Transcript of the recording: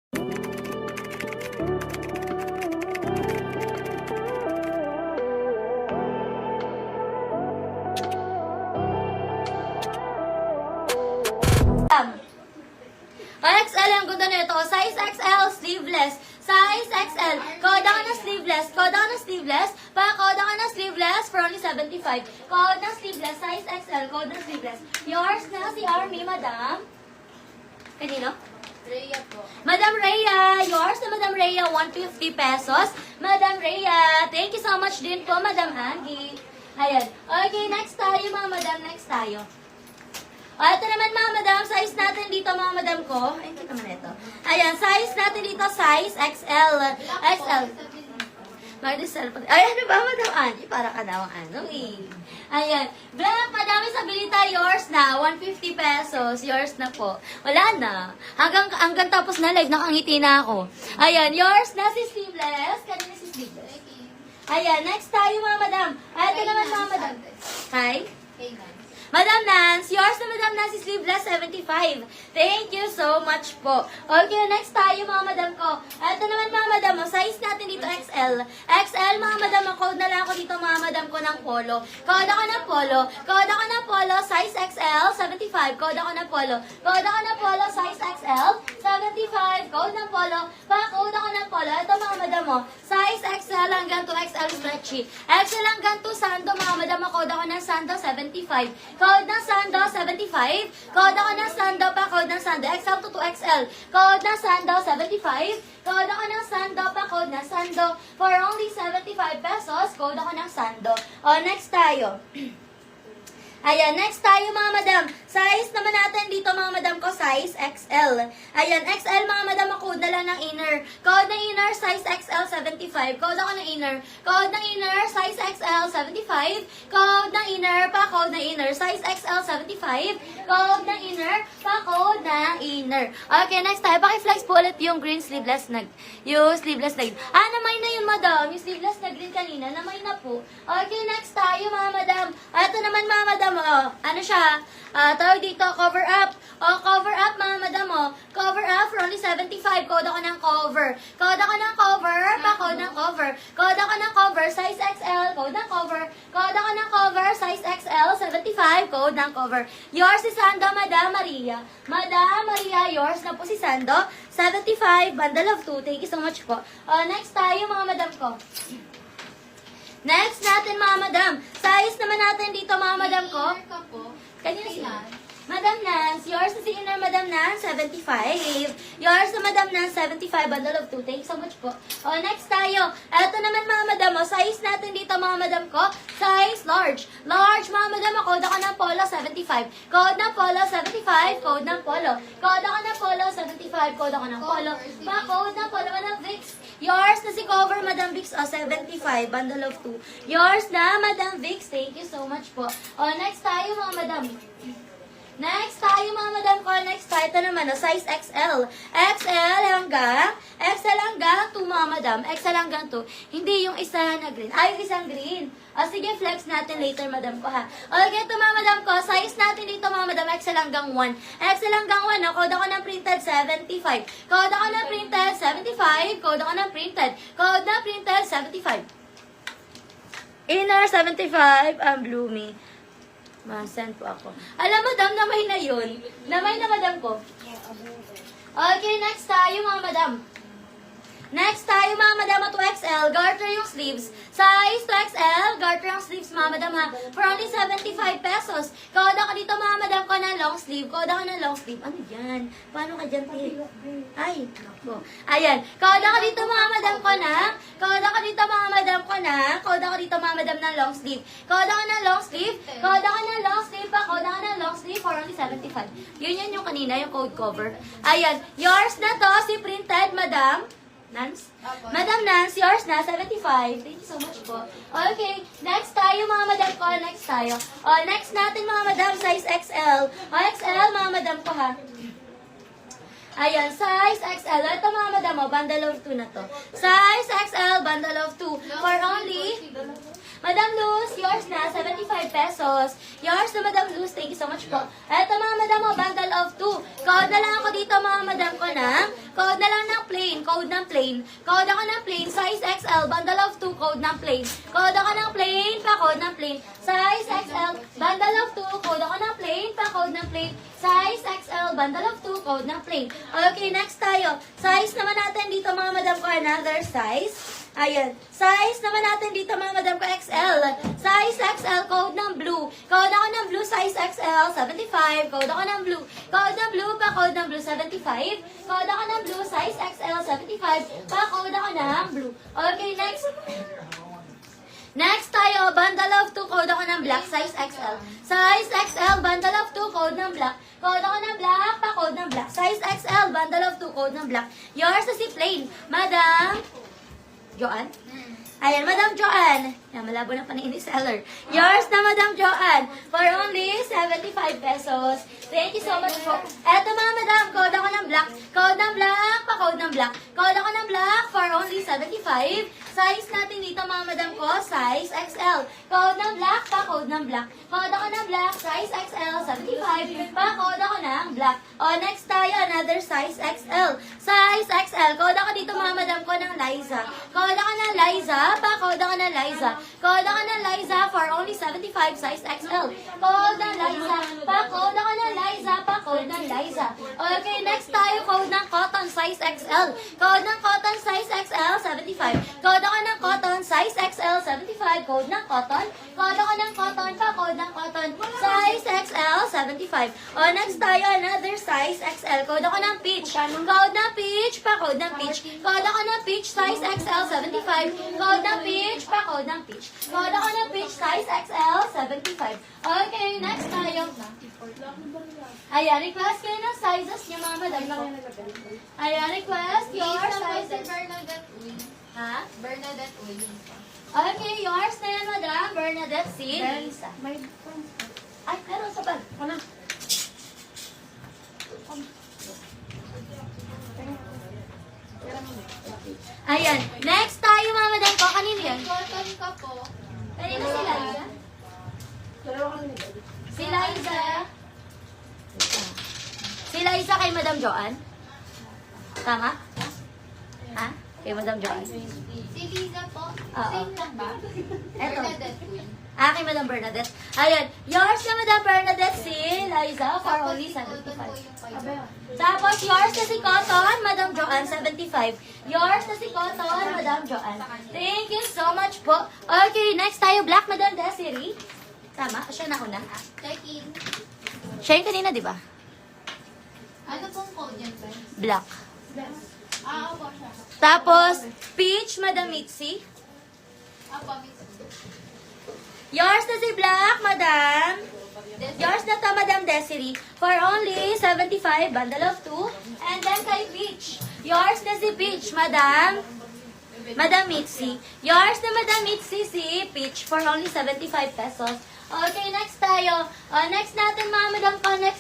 XL ang ganda nito. Size XL, sleeveless. Size XL. Koda ka na sleeveless. Koda ka na sleeveless. Pa-koda ka na sleeveless for only 75. Code na sleeveless. Size XL. Code na sleeveless. Yours na si Army, madam. Kanino? Rhea po. Madam Rhea. Yours na Madam Rhea. 150 pesos. Madam Rhea. Thank you so much din po, Madam Angie. Ayan. Okay, next tayo, mga madam. Next tayo. O, ito naman mga madam, size natin dito mga madam ko. Ay, kita naman ito. Ayan, size natin dito, size XL. XL. Bakit yung cellphone? Ay, ano ba madam Angie? Para ka daw ano eh. Ayan. Black, madami sa bilita, yours na. 150 pesos. Yours na po. Wala na. Hanggang tapos na live, nakangiti na ako. Ayan, yours na si sleeveless. Kanina si sleeveless. Ayan, next tayo mga madam. Ay, ito naman mga madam. Hi. Madam Nance, yours na Madam Nance, sleeveless 75. Thank you so much po. Okay, next tayo mga madam ko. Ito naman mga madam, size natin dito XL. XL mga madam, code na lang ako dito mga madam ko ng polo. Code ako ng polo. Code ako ng polo, size XL 75. Code ako ng polo. Code ako ng polo, size XL 75. Code ng polo. Pa-code ako ng polo. Ito mga madam mo, size XL hanggang 2XL stretchy. XL hanggang 2 sando mga madam, code ako ng sando 75. Code ng sando, 75. Code ako ng sando pa, code ng sando. XL to 2XL. Code ng sando, 75. Code ako ng sando pa, code ng sando. For only 75 pesos, code ako ng sando. O, next tayo. Ayan, next tayo mga madam. Size naman natin dito mga madam ko, size XL. Ayan, XL mga madam, code na lang ng inner. Code ng inner, size XL 75. Code ako ng inner. Code ng inner, size XL 75. Code ng inner, pa-code ng inner, size XL 75. Code ng inner, pa-code ng inner. Okay, next tayo. Paki-flex po ulit yung green sleeveless na, yung sleeveless na green. Ah, namay na yun madam. Yung sleeveless na green kanina, namay na po. Okay, next tayo mga madam. Ito naman mga madam. Ano siya? Tawag dito, cover up. Cover up, mga madam, Cover up for only 75. Code ako ng cover. Code ako ng cover. Pa-code ng cover. Code ako ng cover. Size XL. Code ng cover. Code ako ng cover. Size XL. 75. Code ng cover. Yours si Sando, Madam Maria. Madam Maria, yours na po si Sando. 75. Bundle of 2. Thank you so much po. Next tayo, mga madam ko. Next natin, mga madam. Size naman natin dito, mga madam ko. Kanina sila. Madam Nance, yours na si inner Madam Nance, 75. Yours na Madam Nance, 75. Bundle of 2. Thanks so much po. Next tayo. Ito naman mga madam, size natin dito mga madam ko, size large. Large mga madam, code ako ng polo, 75. Code ng polo, 75. Code ng polo. Code ako ng polo, 75. Code ako ng polo. Pa-code ng polo, Madam Vix. Yours na si cover, Madam Vix, 75. Bundle of 2. Yours na, Madam Vix. Thank you so much po. Next tayo mga madam. Next tayo mga madam ko. Next tayo. Ito naman, size XL. XL hanggang 2 mga madam. XL hanggang 2. Hindi yung isa na green. Yung isang green. Sige, flex natin later madam ko ha. Okay, ito mga madam ko. Size natin dito mga madam. XL hanggang 1. XL hanggang 1. Code ako ng printed 75. Code ako ng printed 75. Code ako ng printed. Code na printed 75. Inner 75. Bloomy. Ma-send po ako. Alam mo, madam, namay na yun. Namay na, madam ko. Okay, next tayo, mga madam. Next tayo, mga madam, 2XL. Garter yung sleeves. Size 2XL. Garter yung sleeves, mga madam, ha. For only 75 pesos. Code ako dito, mga madam ko, ng long sleeve. Code ako ng long sleeve. Ano yan? Paano ka dyan, Pi? Ay, ako. Ayan. Code ako dito, mga madam ko, na. Code ako dito, mga madam ko, na. Code ako dito, mga madam, ng long sleeve. Code ako ng long sleeve. Code ako ng long sleeve pa. Code ako ng long sleeve for only 75. Yun yung kanina, yung code cover. Ayan. Yours na to, si printed, madam. Nance? Madam Nance, yours na, 75. Thank you so much po. Okay, next tayo mga madam ko, next tayo. Next natin mga madam, size XL. XL mga madam ko ha. Ayan, size XL. Ito mga madam, bundle of 2 na to. Size XL, bundle of 2. For only Madam Luz, yours na, 75 pesos. Yours na, Madam Luz. Thank you so much po. Ito mga madam, bundle of 2. Code na lang ako dito mga madam ko na. Code na lang ng plain, code ng plain. Code ako ng plain, size XL, bundle of 2, code ng plain. Code ako ng plain, pa-code ng plain. Size XL, bundle of 2, code ako ng plain, pa-code ng plain. Size XL, bundle of 2, code ng plain. Okay, next tayo. Size naman natin dito mga madam ko, another size. Ayan. Size naman natin dito mga madam ko, XL. Size XL, code ng blue. Code ako ng blue, size XL, 75. Code ako ng blue. Code ng blue, pa-code ng blue, 75. Code ako ng blue, size XL, 75. Pa-code ako ng blue. Okay, next. Next tayo, bundle of 2, code ako ng black, size XL. Size XL, bundle of 2, code ng black. Code ako ng black, pa-code ng black. Size XL, bundle of 2, code ng black. Yours na si plain. Madam Joanne? Ayan, Madam Joanne. Yan, malabo na paningin ni seller. Yours na, Madam Joanne. For only 75 pesos. Thank you so much po. Eto mga madam, code ako ng black. Code ng black, pa-code ng black. Code ako ng black for only 75. Size natin dito mga madam ko, size XL. Code ng black, pa-code ng black. Code ako ng black, size XL, 75. Pa-code ako ng black. O, next tayo, another size XL. Size XL. Code ako dito mga madam ko ng Liza. Code ako ng Liza, pa-code ako ng Liza. Code ako ng Liza for only 75, size XL. Code ng Liza, pa-code ako ng Liza, pa-code ng Liza. Okay, next tayo, code ng cotton, size XL. Code ng cotton, size XL, 75. Code ako ng cotton, size XL, 75. Code ng cotton. Code ako ng cotton, pa-code ng cotton, size XL, 75. O, next tayo, another size XL. Code ako ng peach. Code ng peach, pa-code ng peach. Code ako ng peach, size XL, 75. Code ng peach, pa-code ng peach. Code ako ng peach, size XL, 75. Okay, next tayo. Ayan, request kayo ng sizes niyo, mga madam. Ayan, request your sizes. Bernadette Uy. Ha? Bernadette Uy. Okay, yours na yan, madam. Bernadette C. Lisa. Ay, meron sa bag. Ayan, next tayo, mga madam ko. Kanino yan? Cotton ka po. Kanino si Liza? Si Liza. Si Liza kay Madam Joanne? Tama? Ha? Kay Madam Joanne? Si Liza po. Oo. Same lang ba? Eto. Bernadette Uy. Kay Madam Bernadette. Ayan. Yours na Madam Bernadette si Liza for only Si Cotton po 75. yung kayo. Tapos yours na si Cotton, Madam Joanne, 75. Yours na si Cotton, Madam Joanne. Thank you so much po. Okay, next tayo, Black, Madam Desiree. Tama? Siya na una. Check-in. Siya yung kanina, di ba? Ano pong code yan, guys? Black. Opo siya. Tapos, Peach, Madam Mitzi. Opo, Miss. Yours na si Black, Madam. Yours na to, Madam Desiree. For only 75, bundle of 2. And then kay Peach. Yours na si Peach, Madam. Madam Mitzi. Yours na Madam Mitzi si Peach for only 75 pesos. Okay, next tayo. Next natin, mga madam ko. Next